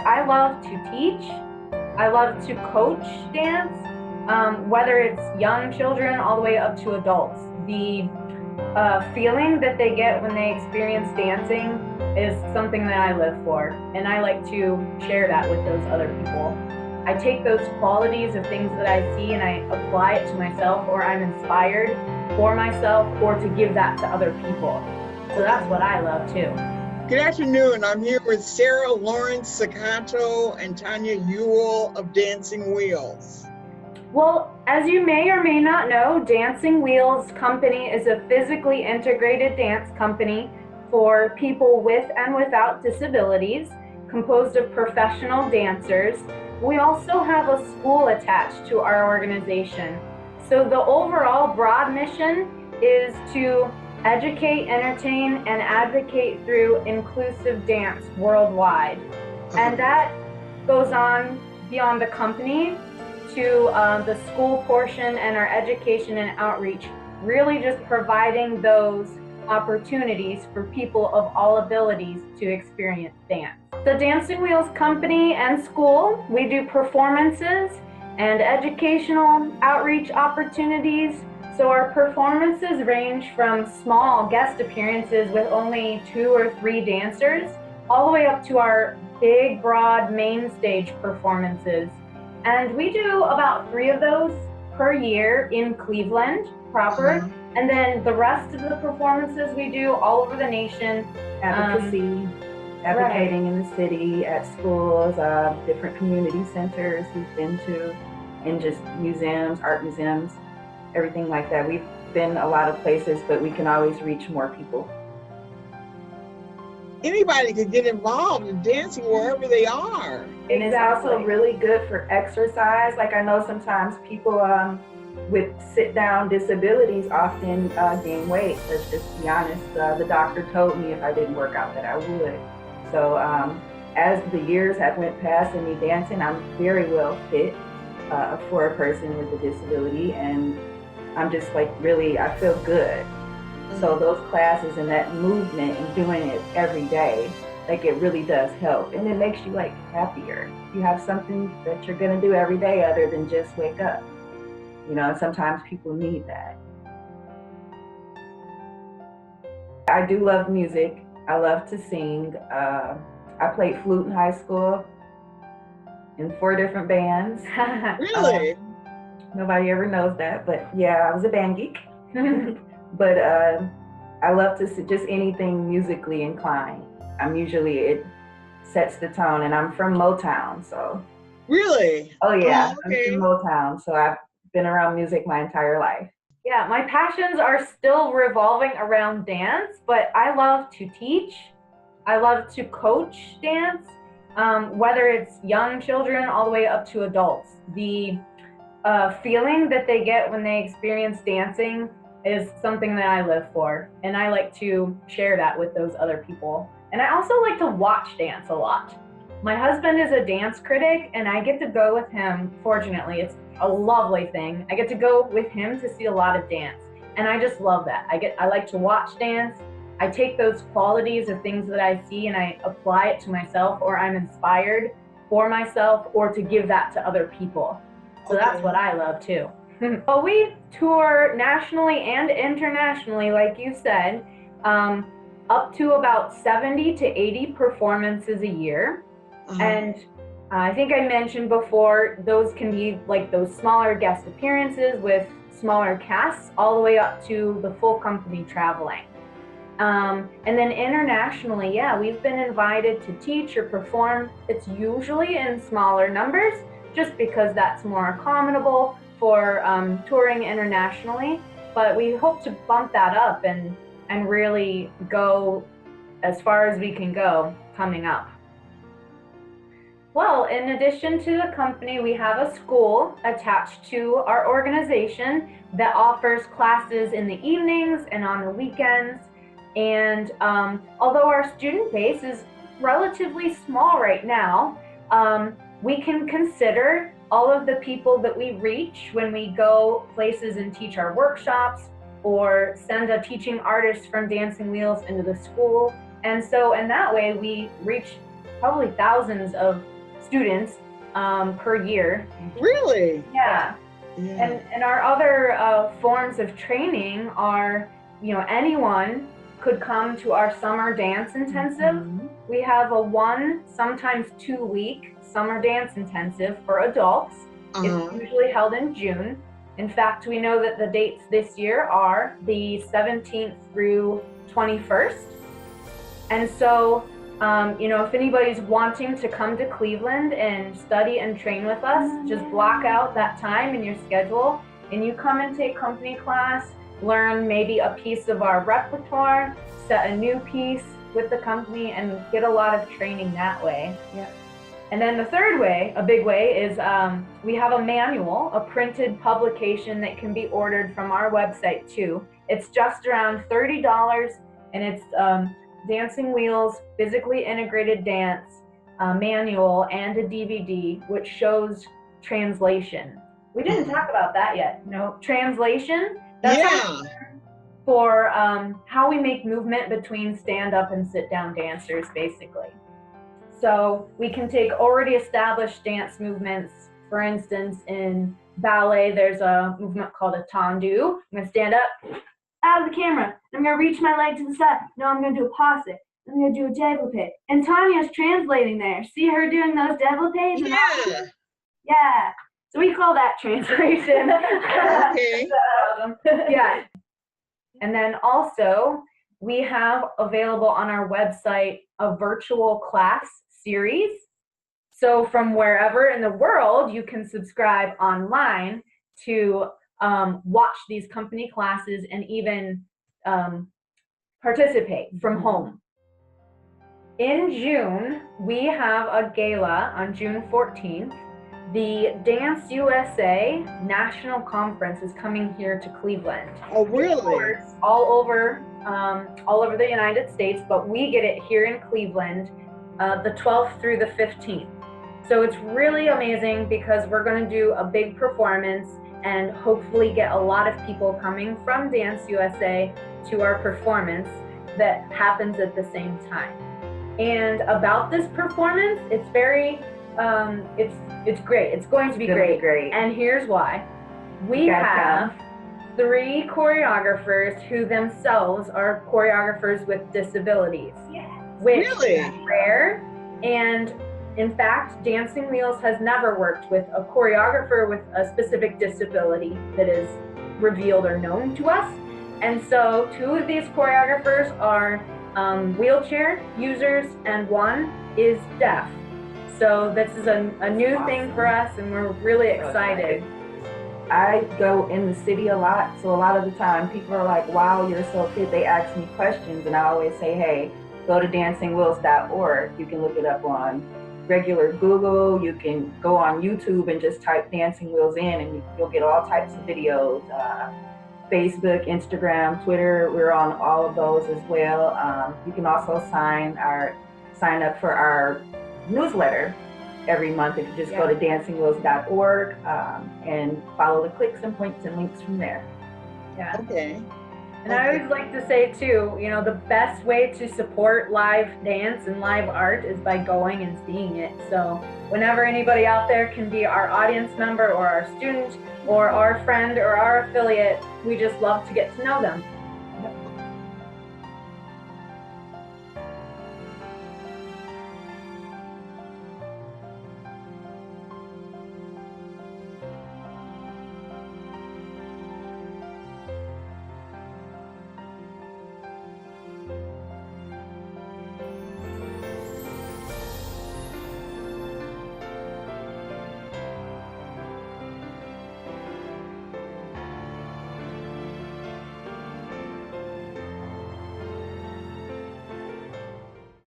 but I love to teach. I love to coach dance, whether it's young children all the way up to adults. The feeling that they get when they experience dancing is something that I live for, and I like to share that with those other people. I take those qualities of things that I see and I apply it to myself, or I'm inspired for myself, or to give that to other people. So that's what I love too. Good afternoon. I'm here with Sarah Lawrence Sacato and Tanya Ewell of Dancing Wheels. Well, as you may or may not know, Dancing Wheels Company is a physically integrated dance company for people with and without disabilities, composed of professional dancers. We also have a school attached to our organization. So the overall broad mission is to educate, entertain, and advocate through inclusive dance worldwide. And that goes on beyond the company to the school portion and our education and outreach, really just providing those opportunities for people of all abilities to experience dance. The Dancing Wheels Company and School, we do performances and educational outreach opportunities. So our performances range from small guest appearances with only 2 or 3 dancers, all the way up to our big, broad main stage performances. And we do about 3 of those per year in Cleveland proper. And then the rest of the performances we do all over the nation. Advocacy, advocating in the city, at schools, different community centers we've been to, and just museums, art museums, everything like that. We've been a lot of places, but we can always reach more people. Anybody could get involved in dancing wherever they are. And it's also really good for exercise. Like I know sometimes people with sit-down disabilities often gain weight. Let's just be honest. The doctor told me if I didn't work out that I would. So as the years have went past and me dancing, I'm very well fit for a person with a disability, and I'm just like really, I feel good. So those classes and that movement and doing it every day, like it really does help, and it makes you like happier. You have something that you're gonna do every day other than just wake up. You know, and sometimes people need that. I do love music. I love to sing. I played flute in high school in 4 different bands. Really? Nobody ever knows that, but yeah, I was a band geek. But I love to see just anything musically inclined. It sets the tone, and I'm from Motown, so. Really? Oh yeah, Oh, okay. I'm from Motown, so I've been around music my entire life. Yeah, my passions are still revolving around dance, but I love to teach. I love to coach dance, whether it's young children all the way up to adults. The feeling that they get when they experience dancing is something that I live for, and I like to share that with those other people. And I also like to watch dance a lot. My husband is a dance critic, and I get to go with him. Fortunately, it's a lovely thing. I get to go with him to see a lot of dance, and I just love that. I like to watch dance. I take those qualities of things that I see and I apply it to myself, or I'm inspired for myself, or to give that to other people. So that's what I love too. Well, we tour nationally and internationally, like you said, up to about 70 to 80 performances a year. And I think I mentioned before, those can be like those smaller guest appearances with smaller casts, all the way up to the full company traveling. And then internationally, yeah, we've been invited to teach or perform. It's usually in smaller numbers, just because that's more accommodable for touring internationally. But we hope to bump that up and really go as far as we can go coming up. Well, in addition to the company, we have a school attached to our organization that offers classes in the evenings and on the weekends. And although our student base is relatively small right now, we can consider all of the people that we reach when we go places and teach our workshops, or send a teaching artist from Dancing Wheels into the school. And so in that way, we reach probably thousands of students per year. Really? Yeah. Yeah. And our other forms of training are, anyone could come to our summer dance intensive. We have a 1, sometimes 2-week summer dance intensive for adults. It's usually held in June. In fact, we know that the dates this year are the 17th through 21st. And so, if anybody's wanting to come to Cleveland and study and train with us, just block out that time in your schedule and you come and take company class, learn maybe a piece of our repertoire, set a new piece with the company, and get a lot of training that way. Yeah. And then the third way, a big way, is we have a manual, a printed publication that can be ordered from our website too. It's just around $30, and it's Dancing Wheels Physically Integrated Dance manual and a DVD, which shows translation. We didn't talk about that yet. No, translation. That's for how we make movement between stand-up and sit-down dancers, basically. So we can take already established dance movements. For instance, in ballet, there's a movement called a tendu. I'm going to stand up out of the camera. I'm going to reach my leg to the side. No, I'm going to do a passe. I'm going to do a développé. And Tanya's translating there. See her doing those développés? Yeah. Yeah. So we call that translation. Okay. Yeah. And then also, we have available on our website a virtual class series. So from wherever in the world, you can subscribe online to watch these company classes and even participate from home. In June, we have a gala on June 14th. The Dance USA National Conference is coming here to Cleveland. Oh, really? All over the United States, but we get it here in Cleveland, the 12th through the 15th. So it's really amazing because we're going to do a big performance and hopefully get a lot of people coming from Dance USA to our performance that happens at the same time. And about this performance, it's very, it's great. It's going to be great. And here's why. We have 3 choreographers who themselves are choreographers with disabilities, which is rare. And in fact, Dancing Wheels has never worked with a choreographer with a specific disability that is revealed or known to us. And so 2 of these choreographers are wheelchair users and 1 is deaf. So this is a new thing for us and we're really excited. I go in the city a lot, so a lot of the time people are like, wow, you're so fit. They ask me questions and I always say, hey, go to dancingwheels.org. You can look it up on regular Google. You can go on YouTube and just type Dancing Wheels in and you'll get all types of videos. Facebook, Instagram, Twitter, we're on all of those as well. You can also sign up for our newsletter every month if you just go to dancingwheels.org and follow the clicks and points and links from there. Yeah. Okay. And I always like to say too, the best way to support live dance and live art is by going and seeing it. So whenever anybody out there can be our audience member or our student or our friend or our affiliate, we just love to get to know them.